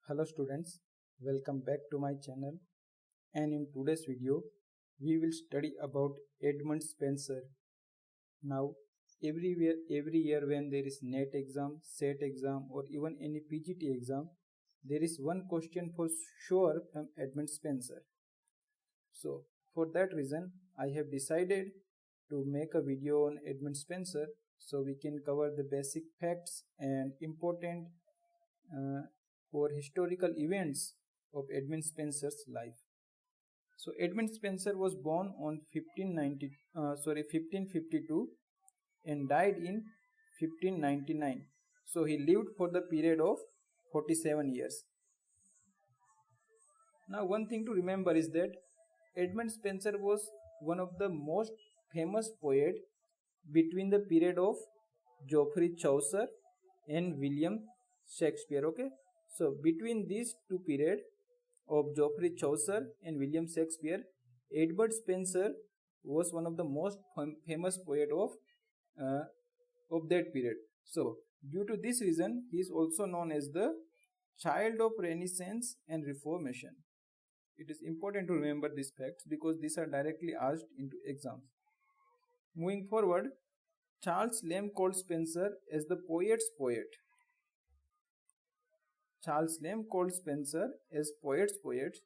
Hello students, welcome back to my channel, and in today's video we will study about Edmund Spenser. Now every year when there is NET exam, SET exam or even any PGT exam, there is one question for sure from Edmund Spenser. So for that reason I have decided to make a video on Edmund Spenser so we can cover the basic facts and important uh, or historical events of Edmund Spenser's life. So Edmund Spenser was born on 1552 and died in 1599. So he lived for the period of 47 years. Now one thing to remember is that Edmund Spenser was one of the most famous poet between the period of Geoffrey Chaucer and William Shakespeare. Okay, so between these two periods of Geoffrey Chaucer and William Shakespeare, Edward Spenser was one of the most famous poet uh, of that period. So due to this reason, he is also known as the child of Renaissance and Reformation. It is important to remember these facts because these are directly asked into exams. Moving forward, Charles Lamb called Spenser as the poet's poet. Charles Lamb called Spenser as poet's poet.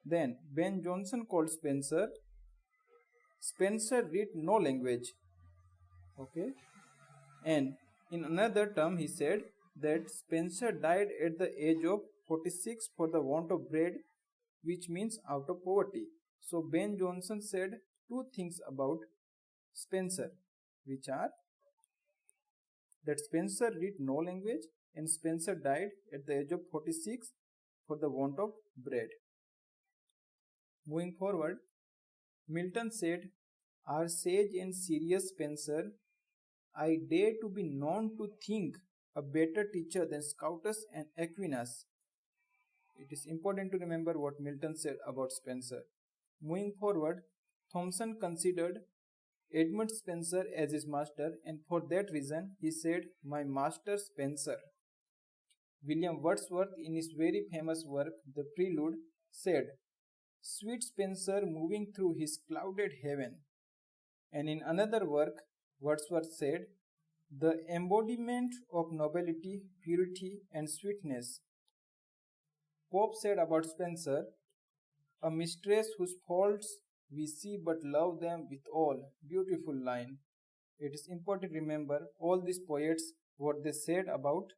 Then Ben Jonson called Spenser read no language. Okay. And in another term he said that Spenser died at the age of 46 for the want of bread, which means out of poverty. So Ben Jonson said two things about Spenser, which are that Spenser read no language and Spenser died at the age of 46 for the want of bread. Moving forward, Milton said, "Our sage and serious Spenser, I dare to be known to think a better teacher than Scotus and Aquinas." It is important to remember what Milton said about Spenser. Moving forward, Thomson considered Edmund Spenser as his master, and for that reason he said, "My master Spenser." William Wordsworth, in his very famous work, The Prelude, said, "Sweet Spenser moving through his clouded heaven." And in another work, Wordsworth said, "The embodiment of nobility, purity, and sweetness." Pope said about Spenser, "A mistress whose faults we see but love them with all." Beautiful line. It is important to remember all these poets what they said about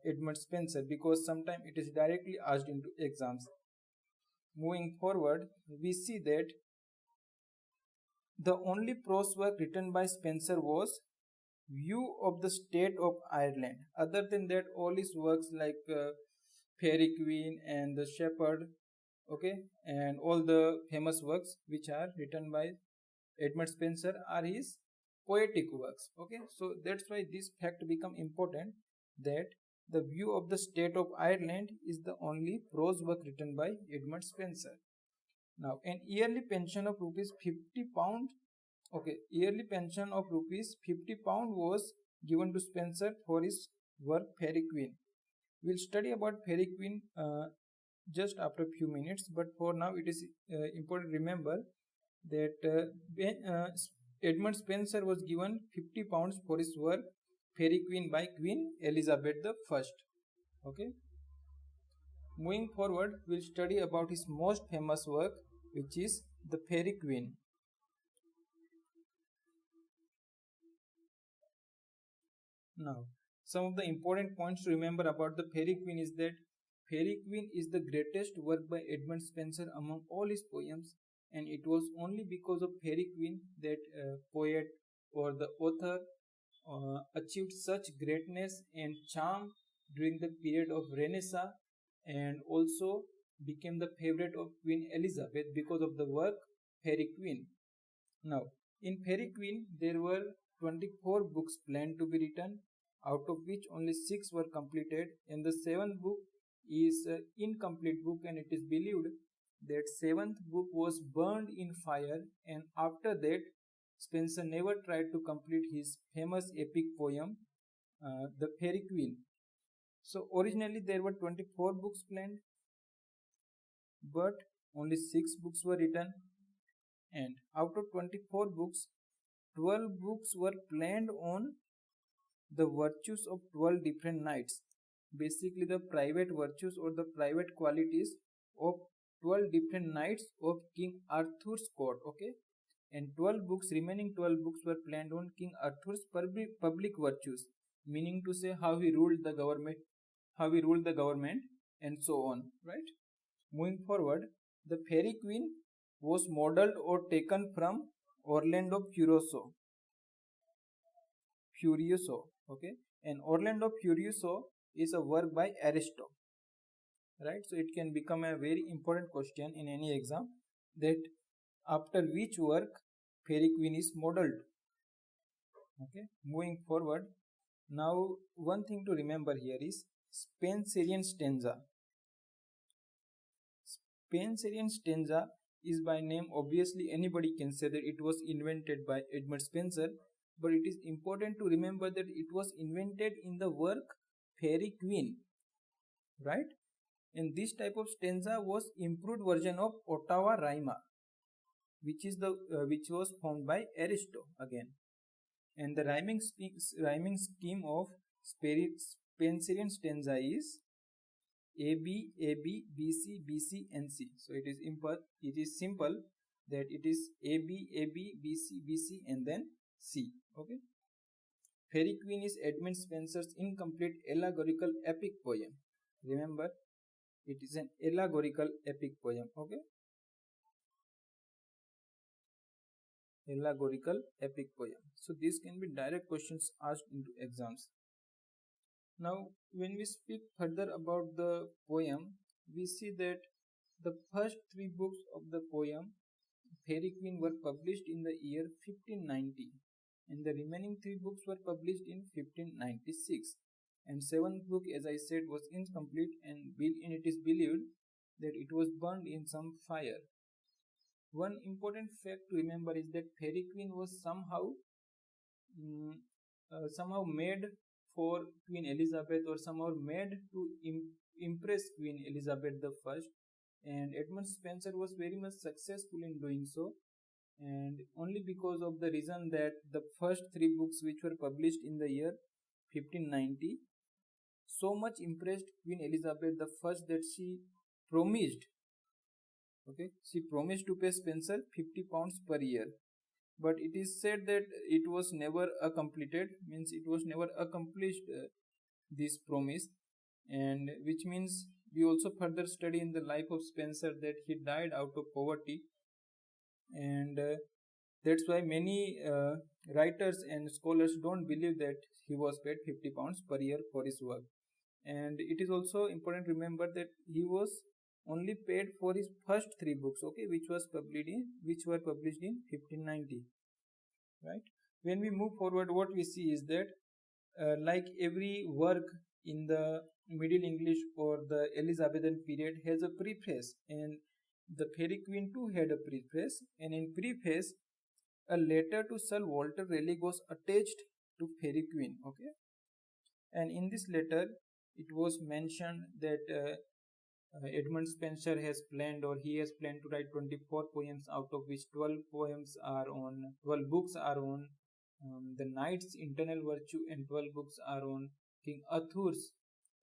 Edmund Spenser because sometimes it is directly asked into exams. Moving forward, we see that the only prose work written by Spenser was View of the State of Ireland. Other than that, all his works like Fairy Queen and The Shepherd, okay, and all the famous works which are written by Edmund Spenser are his poetic works. Okay, so that's why this fact become important that the View of the State of Ireland is the only prose work written by Edmund Spenser. Now, an yearly pension of rupees 50 pound, okay, yearly pension of rupees 50 pound was given to Spenser for his work Fairy Queen. We'll study about Fairy Queen just after a few minutes, but for now it is important to remember that Edmund Spenser was given 50 pounds for his work Fairy Queen by Queen Elizabeth I. Okay. Moving forward, we'll study about his most famous work, which is The Fairy Queen. Now, some of the important points to remember about The Fairy Queen is that Fairy Queen is the greatest work by Edmund Spenser among all his poems, and it was only because of Fairy Queen that poet or the author achieved such greatness and charm during the period of Renaissance and also became the favorite of Queen Elizabeth because of the work Fairy Queen. Now, in Fairy Queen, there were 24 books planned to be written, out of which only 6 were completed, and the 7th book is an incomplete book, and it is believed that 7th book was burned in fire, and after that, Spenser never tried to complete his famous epic poem, The Fairy Queen. So originally there were 24 books planned, but only 6 books were written, and out of 24 books, 12 books were planned on the virtues of 12 different knights, basically the private virtues or the private qualities of 12 different knights of King Arthur's court. Okay, and 12 books, remaining 12 books were planned on King Arthur's public virtues, meaning to say how he ruled the government, and so on, right? Moving forward, the Fairy Queen was modeled or taken from Orlando Furioso, okay, and Orlando Furioso is a work by Aristo, right? So it can become a very important question in any exam, that after which work Fairy Queen is modeled. Okay, moving forward, now one thing to remember here is Spenserian stanza. Spenserian stanza is by name, obviously anybody can say that it was invented by Edmund Spenser, but it is important to remember that it was invented in the work Fairy Queen, right? And this type of stanza was improved version of Ottawa Rima, which was formed by Aristo again. And the rhyming scheme of Spenserian stanza is A B A B B C B C and C. So it is simple that it is A B A B B C B C and then C. Okay. Fairy Queen is Edmund Spenser's incomplete allegorical epic poem. Remember, it is an allegorical epic poem. Okay. Allegorical epic poem. So these can be direct questions asked into exams. Now, when we speak further about the poem, we see that the first 3 books of the poem Fairy Queen were published in the year 1590, and the remaining 3 books were published in 1596. And 7th book, as I said, was incomplete, and it is believed that it was burned in some fire. One important fact to remember is that Fairy Queen was somehow made for Queen Elizabeth, or somehow made to impress Queen Elizabeth I, and Edmund Spenser was very much successful in doing so, and only because of the reason that the first 3 books which were published in the year 1590 so much impressed Queen Elizabeth I that promised she promised to pay Spenser £50 per year. But it is said that it was never accomplished, this promise, and which means we also further study in the life of Spenser that he died out of poverty, and that's why many writers and scholars don't believe that he was paid £50 per year for his work. And it is also important to remember that he was only paid for his first 3 books, okay, which were published in 1590, right? When we move forward, what we see is that like every work in the Middle English or the Elizabethan period has a preface, and the Fairy Queen too had a preface, and in preface a letter to Sir Walter Raleigh was attached to Fairy Queen, okay, and in this letter it was mentioned that Edmund Spenser has planned to write 24 poems, out of which 12 books are on the knight's internal virtue, and 12 books are on King Arthur's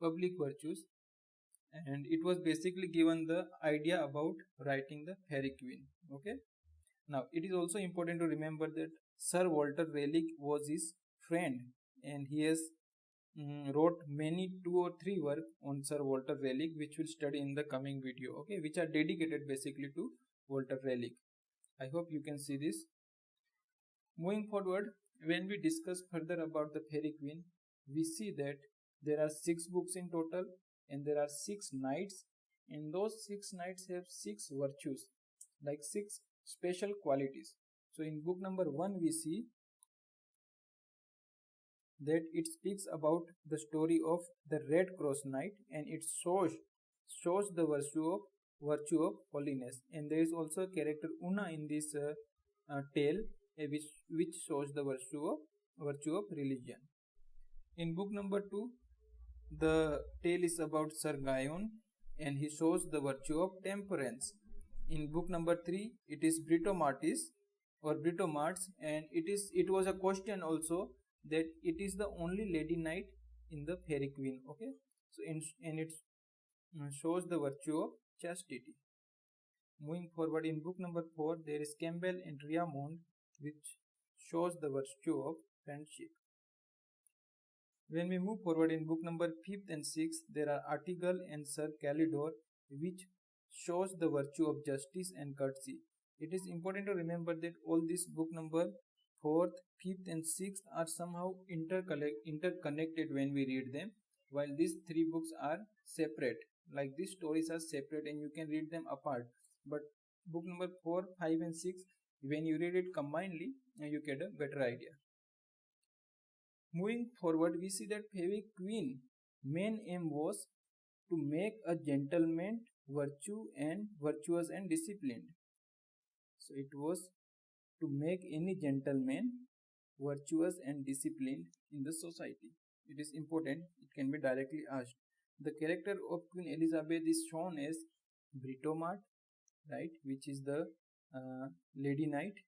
public virtues. And it was basically given the idea about writing the Fairy Queen. Okay. Now it is also important to remember that Sir Walter Raleigh was his friend, and he has wrote many 2 or 3 work on Sir Walter Raleigh, which we'll study in the coming video, okay, which are dedicated basically to Walter Raleigh. I hope you can see this. Moving forward, when we discuss further about the Fairy Queen, we see that there are 6 books in total, and there are 6 knights, and those 6 knights have 6 virtues, like 6 special qualities. So in book number 1 we see that it speaks about the story of the Red Cross Knight, and it shows the virtue of holiness. And there is also a character Una in this tale, which shows the virtue of religion. In book number 2 The tale is about Sir Gawain, and he shows the virtue of temperance. In book number 3, it is Britomartis or Britomarts, and it was a question also that it is the only lady knight in the Fairy Queen. Okay, so and it shows the virtue of chastity. Moving forward in book number 4, there is Campbell and Riamond, which shows the virtue of friendship. When we move forward in book number 5th and 6th, there are Artigal and Sir Calidore, which shows the virtue of justice and courtesy. It is important to remember that all these book number 4th, 5th and 6th are somehow interconnected when we read them, while these three books are separate. Like these stories are separate and you can read them apart. But book number 4, 5 and 6, when you read it combinedly, you get a better idea. Moving forward, we see that Fairy Queen main aim was to make a gentleman virtuous and disciplined. So it was to make any gentleman virtuous and disciplined in the society. It is important, it can be directly asked. The character of Queen Elizabeth is shown as Britomart, right, which is the lady knight,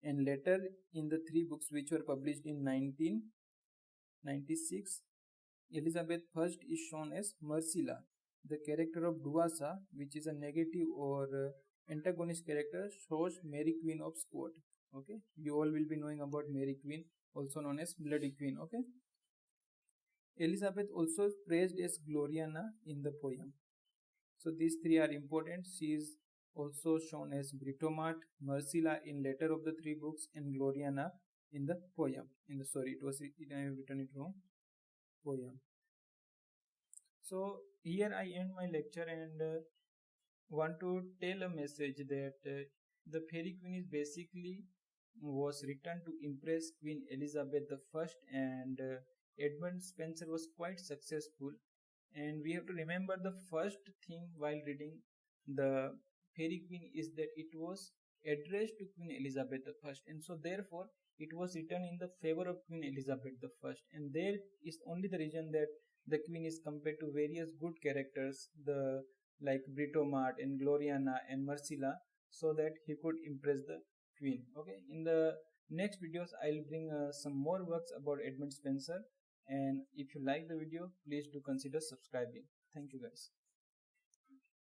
and later in the three books which were published in 1996, Elizabeth I is shown as Mercilla. The character of Duasa, which is a negative or antagonist character, shows Mary Queen of Scots. Okay, you all will be knowing about Mary Queen, also known as Bloody Queen. Okay, Elizabeth also praised as Gloriana in the poem. So these three are important. She is also shown as Britomart, Mercilla in later of the three books, and Gloriana in the poem. I have written it wrong. Poem. So here I end my lecture and want to tell a message that the Fairy Queen is basically was written to impress Queen Elizabeth I, and Edmund Spenser was quite successful. And we have to remember the first thing while reading the Fairy Queen is that it was addressed to Queen Elizabeth I, and so therefore it was written in the favor of Queen Elizabeth I, and there is only the reason that the Queen is compared to various good characters, the like Britomart and Gloriana and Mercilla, so that he could impress the Queen. Okay, in the next videos I'll bring some more works about Edmund Spenser, and if you like the video, please do consider subscribing. Thank you guys.